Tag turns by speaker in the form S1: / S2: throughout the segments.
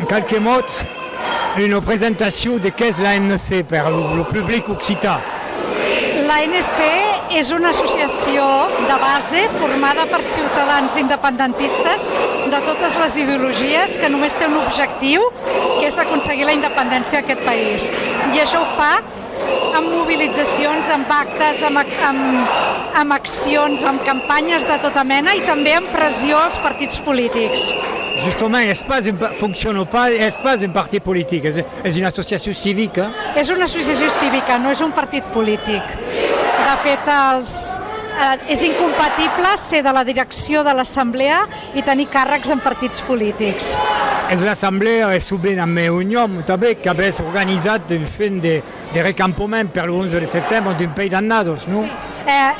S1: en quelques mots, une présentation de què és l'ANC per al públic occità.
S2: L'ANC és una associació de base formada per ciutadans independentistes de totes les ideologies que només té un objectiu, que és aconseguir la independència d'aquest país. I això ho fa amb mobilitzacions, amb actes, amb accions, amb campanyes de tota mena i també amb pressió als partits polítics.
S1: Justement, fonctionne pas, és pas un parti polític, és una associació cívica.
S2: És una associació cívica, no és un partit polític. De fet, és incompatible ser de la direcció de l'Assemblea i tenir càrrecs en partits polítics.
S1: És l'Assemblea és subent amb Unió també que havia organitzat fent de recampament per l'11 de setembre d'un país d'annados, no?
S2: Sí.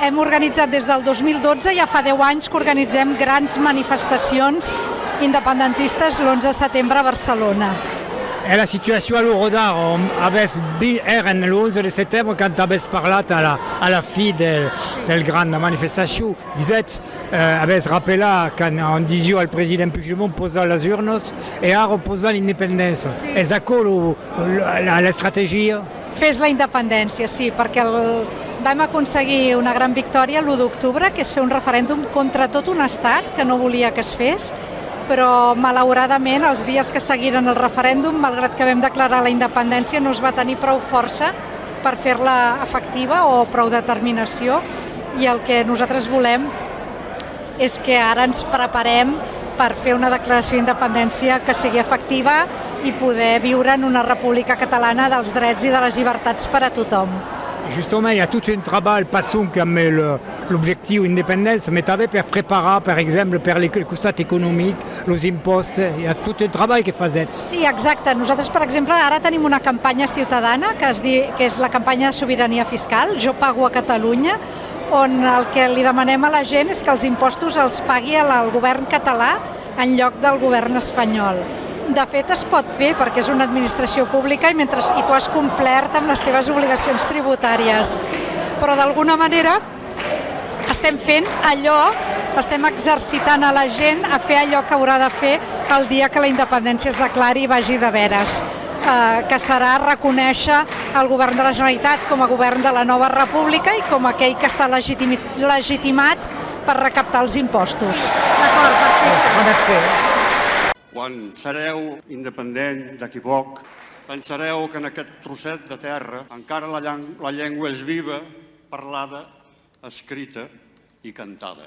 S2: Hem organitzat des del 2012, ja fa 10 anys que organitzem grans manifestacions independentistes l'11 de setembre a Barcelona.
S1: E la situació a l'Eurodar, era l'11 de setembre quan havies parlat a la fi del gran manifestació. Havies rappelat quan on disió al president Puigdemont posar les urnes i ara posar l'independència.
S2: Sí.
S1: És això l'estratègia?
S2: Fes la independència, sí, perquè vam aconseguir una gran victòria l'1 d'octubre, que és fer un referèndum contra tot un estat que no volia que es fes, però malauradament els dies que seguiren el referèndum, malgrat que vam declarar la independència, no es va tenir prou força per fer-la efectiva o prou determinació, i el que nosaltres volem és que ara ens preparem per fer una declaració d'independència que sigui efectiva i poder viure en una república catalana dels drets i de les llibertats per a tothom.
S1: Justement, il y a tout un travail, passons comme l'objectif indépendance, mais també per preparar, per exemple, per les costats econòmics, els impostos, hi ha tot un treball que fas.
S2: Sí, exacte. Nosaltres, per exemple, ara tenim una campanya ciutadana que és la campanya de sobirania fiscal, Jo pago a Catalunya, on el que li demanem a la gent és que els impostos els pagui el govern català en lloc del govern espanyol. De fet, es pot fer perquè és una administració pública i tu has complert amb les teves obligacions tributàries. Però d'alguna manera estem fent allò, estem exercitant a la gent a fer allò que haurà de fer el dia que la independència es declari i vagi de veres, que serà reconèixer el govern de la Generalitat com a govern de la nova república i com aquell que està legitimat per recaptar els impostos.
S1: D'acord, perfecte.
S3: Quan sereu independent d'aquí poc, pensareu que en aquest trosset de terra encara la llengua és viva, parlada, escrita i cantada.